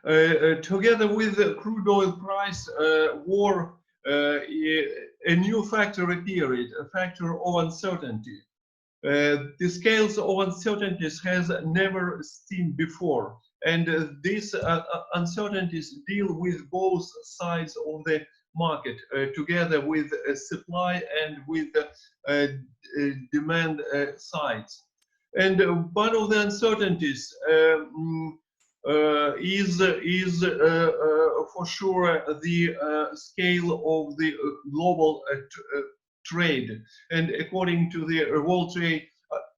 Together with the crude oil price war, a new factor appeared, a factor of uncertainty. The scales of uncertainties has never seen before, and these uncertainties deal with both sides of the market, together with supply and with demand sides. And one of the uncertainties is for sure the scale of the global trade. And according to the World Trade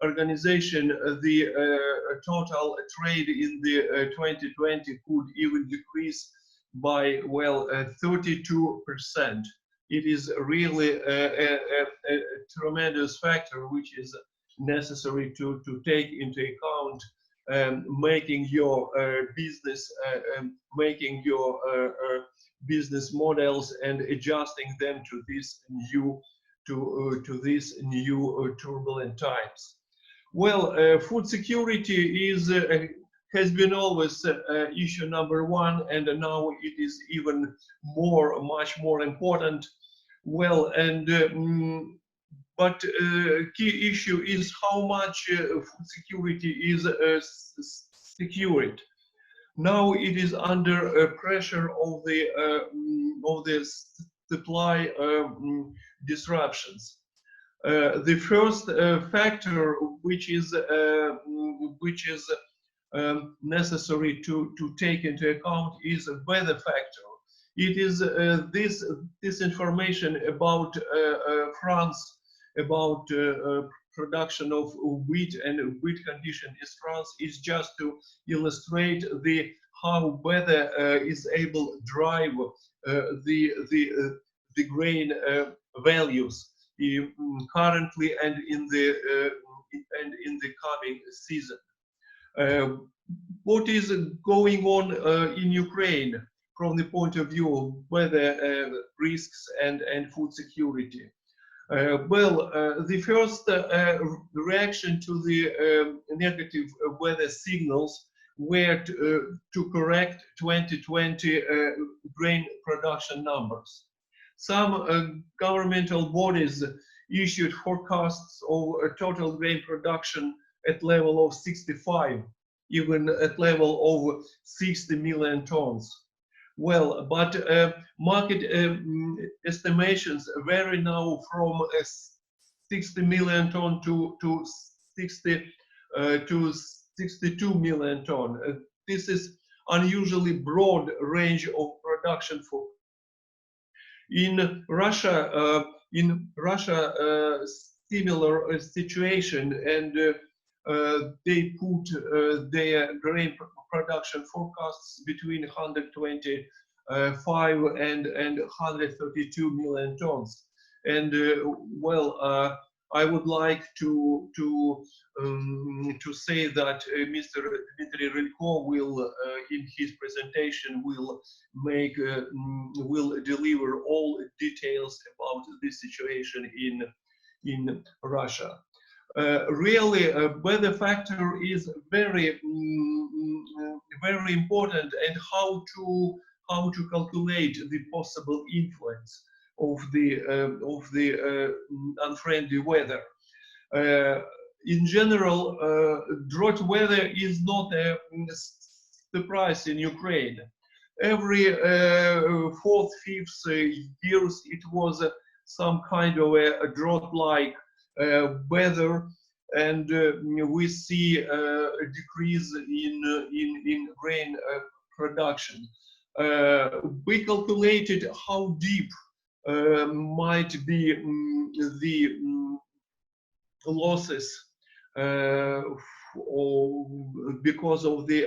Organization, the total trade in the 2020 could even decrease by, well, 32%. It is really a tremendous factor which is necessary to take into account, making your business models and adjusting them to this new turbulent times. Well, food security has been always issue number one, and now it is even much more important. Well, and but key issue is how much food security is secured. Now it is under pressure of the supply disruptions. The first factor which is necessary to take into account is a weather factor. It is this information about France, about production of wheat and wheat condition in France, is just to illustrate how weather is able to drive the grain values currently and in the coming season. What is going on in Ukraine from the point of view of weather risks and food security? The first reaction to the negative weather signals were to correct 2020 grain production numbers. Some governmental bodies issued forecasts of total grain production at level of 65, even at level of 60 million tons. Well, but market estimations vary now from 60 million ton to 62 million ton. This is unusually broad range of production for. In Russia, similar situation, and they put their grain production forecasts between 125 and 132 million tons. And I would like to say that Mr. Dmitry Rylko will, in his presentation, will deliver all details about this situation in Russia. Really, weather factor is very important, and how to calculate the possible influence of the unfriendly weather. In general, drought weather is not a surprise in Ukraine. Every fourth, fifth years it was some kind of a drought-like weather, and we see a decrease in grain production. We calculated how deep might be the losses because of the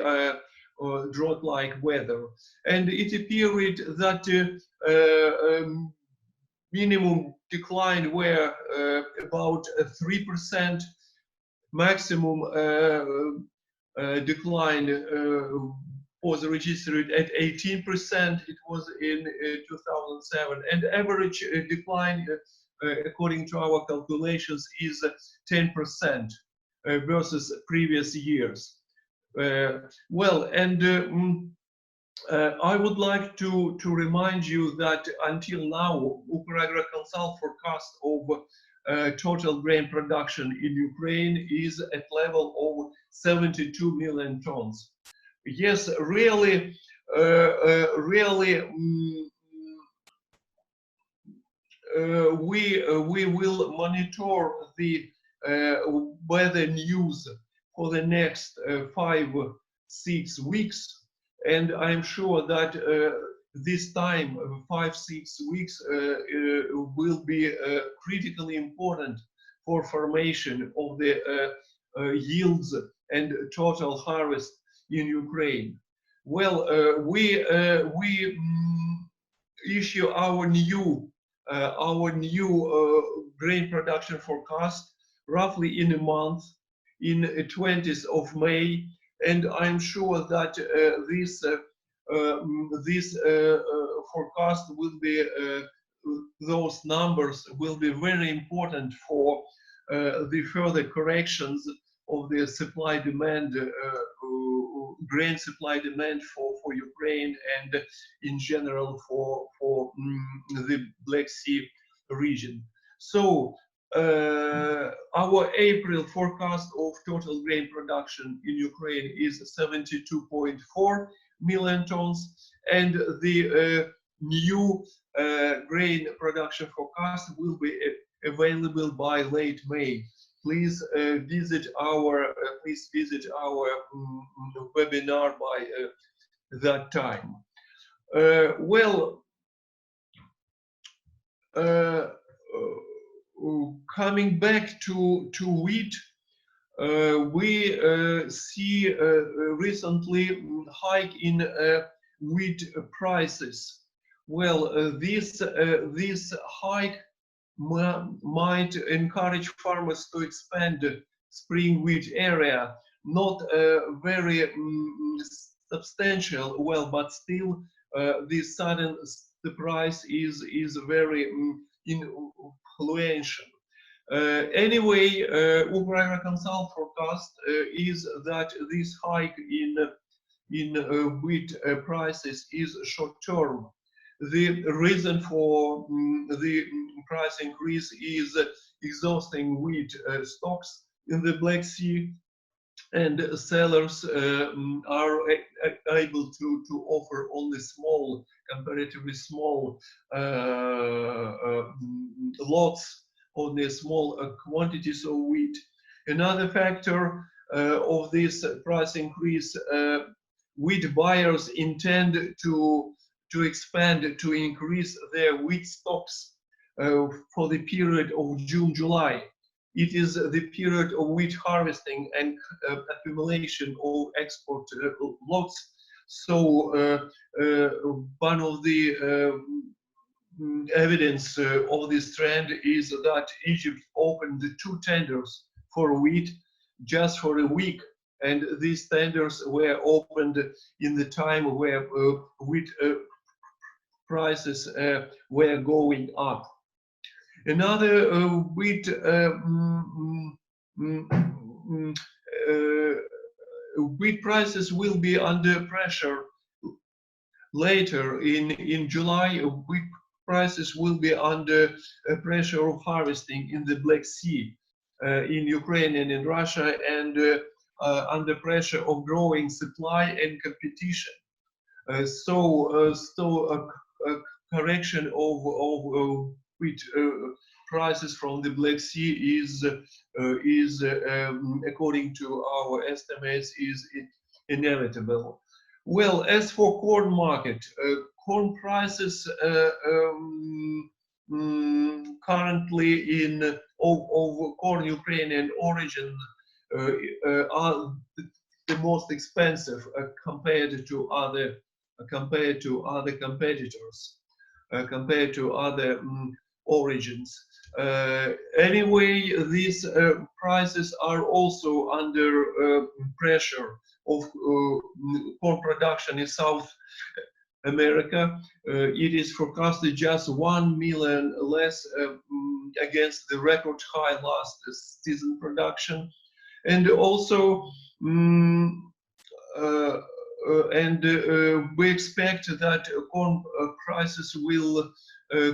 drought-like weather, and it appeared that minimum decline were about 3%, maximum decline was registered at 18%. It was in 2007, and average decline, according to our calculations, is 10% versus previous years. I would like to remind you that until now, UkrAgroConsult forecast of total grain production in Ukraine is at level of 72 million tons. Yes, really, we will monitor the weather news for the next 5-6 weeks, and I'm sure that this time 5-6 weeks will be critically important for formation of the yields and total harvest in Ukraine. Well, we issue our new grain production forecast roughly in a month, in 20th of May, and I'm sure that this forecast will be those numbers will be very important for the further corrections of the supply demand, grain supply demand for Ukraine and in general for the Black Sea region. So our April forecast of total grain production in Ukraine is 72.4 million tons, and the new grain production forecast will be available by late May. Please visit our webinar by that time. Coming back to wheat, we see recently hike in wheat prices. Well, this hike might encourage farmers to expand spring wheat area, not very substantial, well, but still this sudden the price is very influential. Anyway, UkrAgroConsult forecast is that this hike in wheat prices is short term. The reason for the price increase is exhausting wheat stocks in the Black Sea, and sellers are able to offer only small, comparatively small lots, only small quantities of wheat. Another factor of this price increase, wheat buyers intend to expand, to increase their wheat stocks for the period of June-July. It is the period of wheat harvesting and accumulation of export lots. So one of the evidence of this trend is that Egypt opened 2 tenders for wheat just for a week, and these tenders were opened in the time where wheat prices were going up. Another wheat wheat prices will be under pressure later in July. Wheat prices will be under pressure of harvesting in the Black Sea, in Ukraine and in Russia, and under pressure of growing supply and competition. So a correction of wheat prices from the Black Sea is according to our estimates, is inevitable. Well, as for corn market, corn prices currently of corn Ukrainian origin are the most expensive compared to other competitors, compared to other origins. Anyway, these prices are also under pressure of corn production in South America. It is forecasted just 1 million less against the record high last season production. And also we expect that corn prices will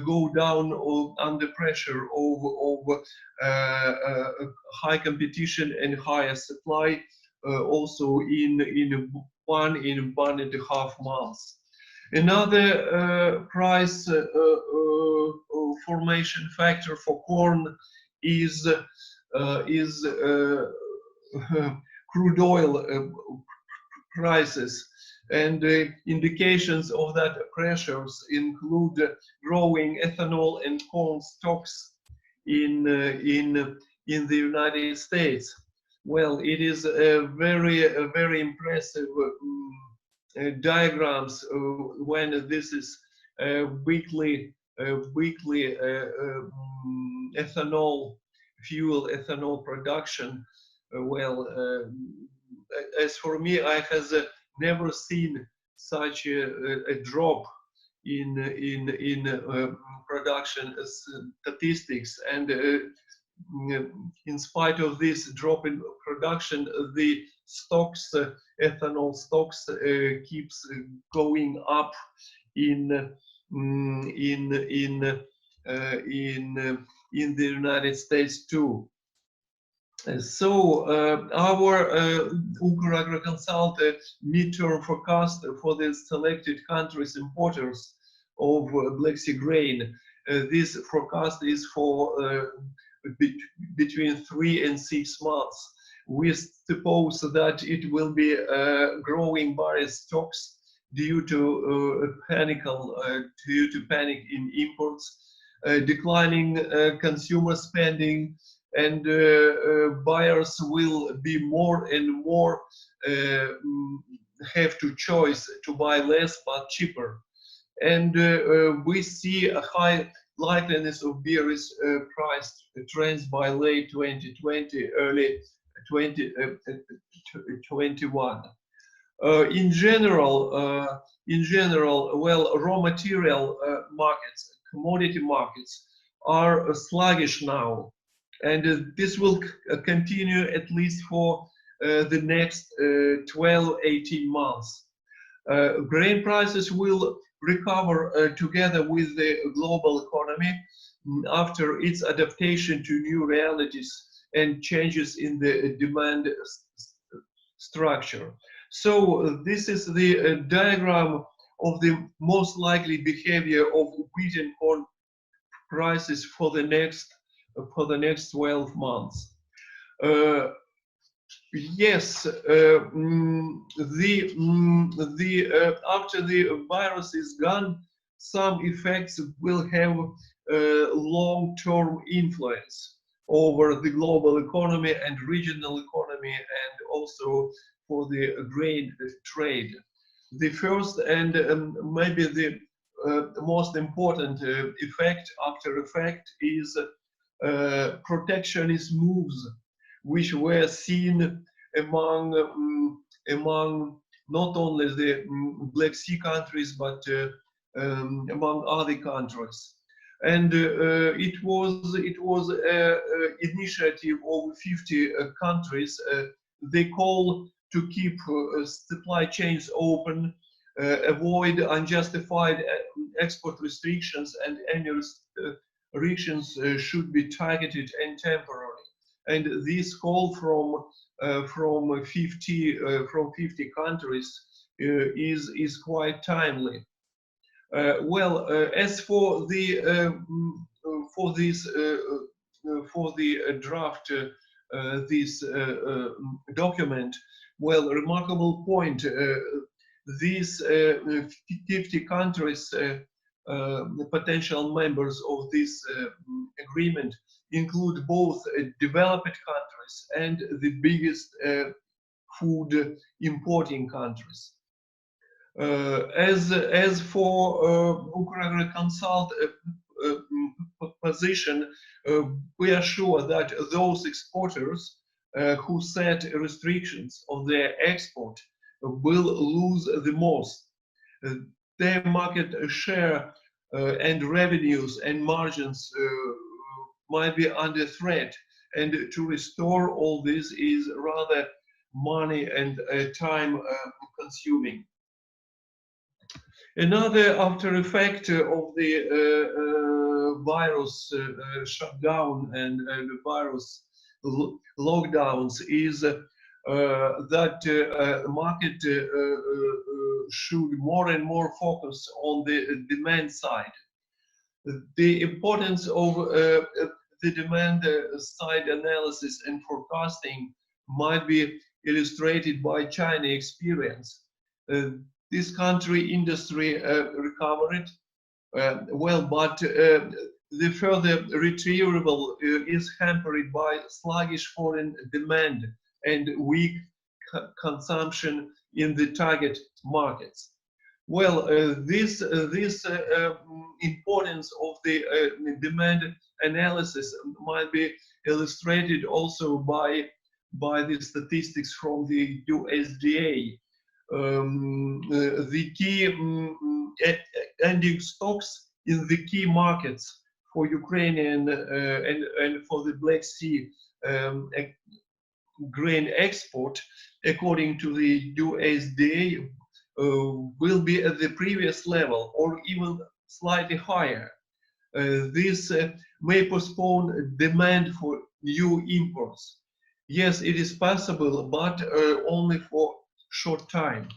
go down under pressure of high competition and higher supply, also in 1.5 months. Another price formation factor for corn is crude oil prices, and indications of that pressures include growing ethanol and corn stocks in the United States. Well, it is a very impressive diagrams when this is weekly ethanol production. As for me, I has never seen such a drop in production statistics, and in spite of this drop in production, the stocks, ethanol stocks, keeps going up in the United States too. So our UkrAgroConsult midterm forecast for the selected countries importers of Black Sea grain. This forecast is for between 3 and 6 months. We suppose that it will be growing barley stocks due to panic in imports, declining consumer spending, and buyers will be more and more have to choose to buy less but cheaper. And we see a high likeliness of bearish price trends by late 2020, early 2021. In general, well, raw material markets, commodity markets are sluggish now, and this will continue at least for the next 12-18 months. Grain prices will recover together with the global economy after its adaptation to new realities and changes in the demand structure. So this is the diagram of the most likely behavior of wheat and corn prices for the next 12 months. Yes, after the virus is gone, some effects will have long-term influence over the global economy and regional economy, and also for the grain trade. The first and maybe the most important after effect is protectionist moves, which were seen among not only the Black Sea countries but among other countries. And it was an initiative of 50 countries. They call to keep supply chains open, avoid unjustified export restrictions, and any restrictions should be targeted and temporary. And this call from 50 countries is quite timely. As for the draft, this document, remarkable point. These 50 countries, the potential members of this agreement, include both developed countries and the biggest food importing countries. As for UkrAgroConsult position, we are sure that those exporters who set restrictions on their export will lose the most. Their market share and revenues and margins might be under threat, and to restore all this is rather money and time consuming. Another after effect of the virus shutdown and the virus lockdowns is that market should more and more focus on the demand side. The importance of the demand side analysis and forecasting might be illustrated by China experience. This country industry recovered well, but the further retrieval is hampered by sluggish foreign demand and weak consumption in the target markets. Well, this importance of the demand analysis might be illustrated also by the statistics from the USDA. The key ending stocks in the key markets for Ukrainian and for the Black Sea grain export, according to the USDA, will be at the previous level or even slightly higher. This may postpone demand for new imports. Yes, it is possible, but only for short time.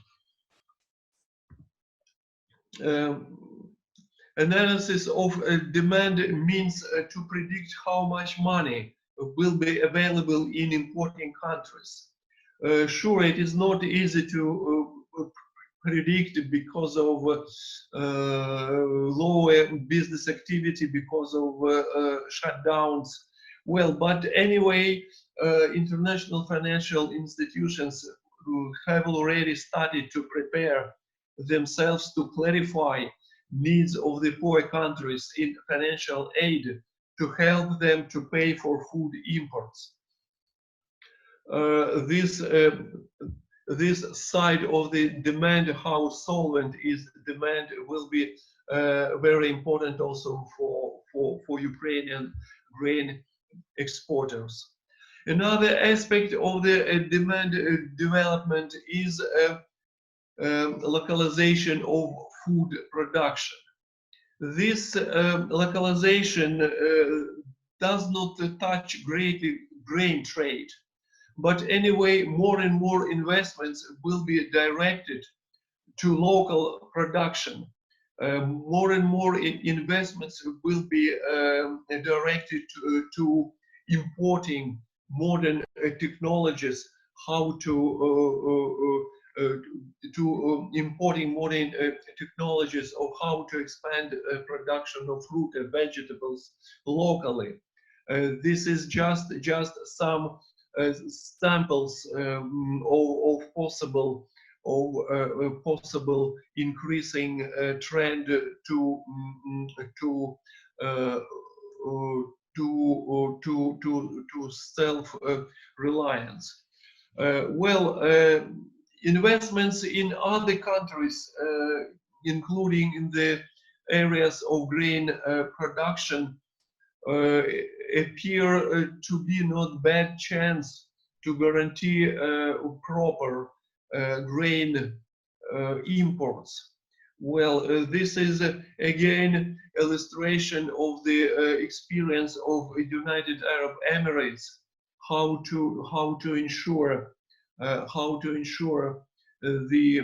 Analysis of demand means to predict how much money will be available in importing countries. Sure, it is not easy to predict because of lower business activity, because of shutdowns. Well, but anyway, international financial institutions who have already started to prepare themselves to clarify needs of the poor countries in financial aid to help them to pay for food imports. This side of the demand, how solvent is demand, will be very important also for Ukrainian grain exporters. Another aspect of the demand development is localization of food production. This localization does not touch greatly grain trade, but anyway, more and more investments will be directed to local production. More and more investments will be directed to importing modern technologies, how to importing modern technologies of how to expand production of fruit and vegetables locally. This is just some samples of possible increasing trend to self-reliance. Well, investments in other countries, including in the areas of grain production, appear to be not bad chance to guarantee proper grain imports. Well, this is again illustration of the experience of United Arab Emirates, how to ensure the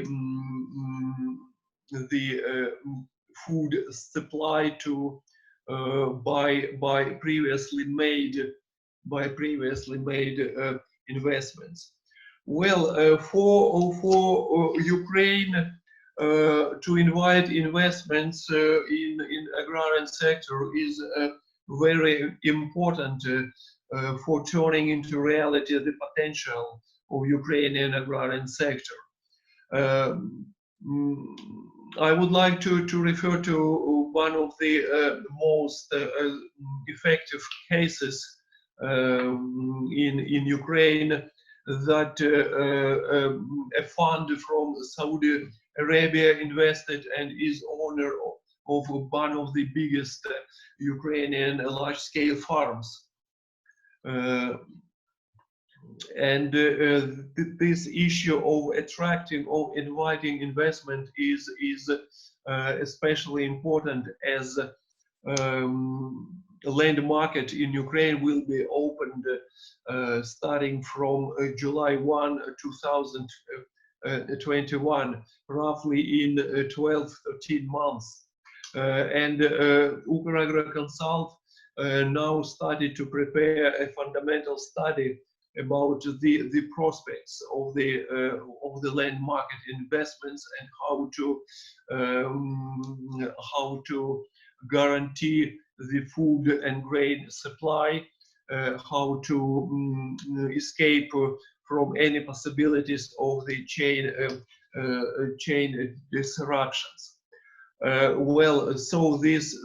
food supply to by previously made investments. Well, for Ukraine to invite investments in agrarian sector is very important for turning into reality the potential of Ukrainian agrarian sector. I would like to refer to one of the most effective cases in Ukraine, that a fund from Saudi Arabia invested and is owner of one of the biggest Ukrainian large-scale farms. This issue of attracting or inviting investment is especially important as land market in Ukraine will be opened starting from July 1, 2021, roughly in 12-13 months. UkrAgroConsult now started to prepare a fundamental study about the prospects of the land market investments and how to guarantee the food and grain supply, how to escape from any possibilities of the chain disruptions. So this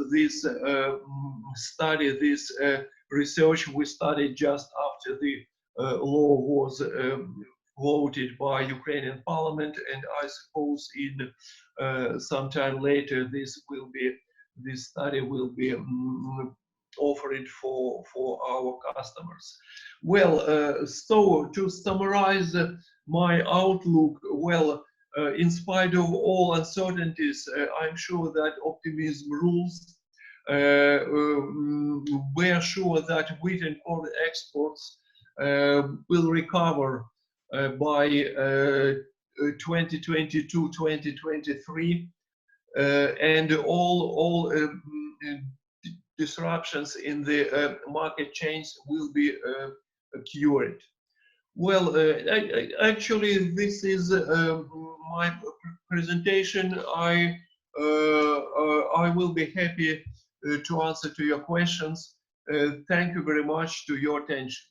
study, this research we started just after the law was voted by Ukrainian parliament, and I suppose in sometime later this study will be offered for our customers. Well, so to summarize my outlook, well, in spite of all uncertainties, I'm sure that optimism rules. We are sure that wheat and corn exports will recover by 2022-2023, and all disruptions in the market chains will be cured. Well, actually, this is my presentation. I will be happy to answer to your questions. Thank you very much to your attention.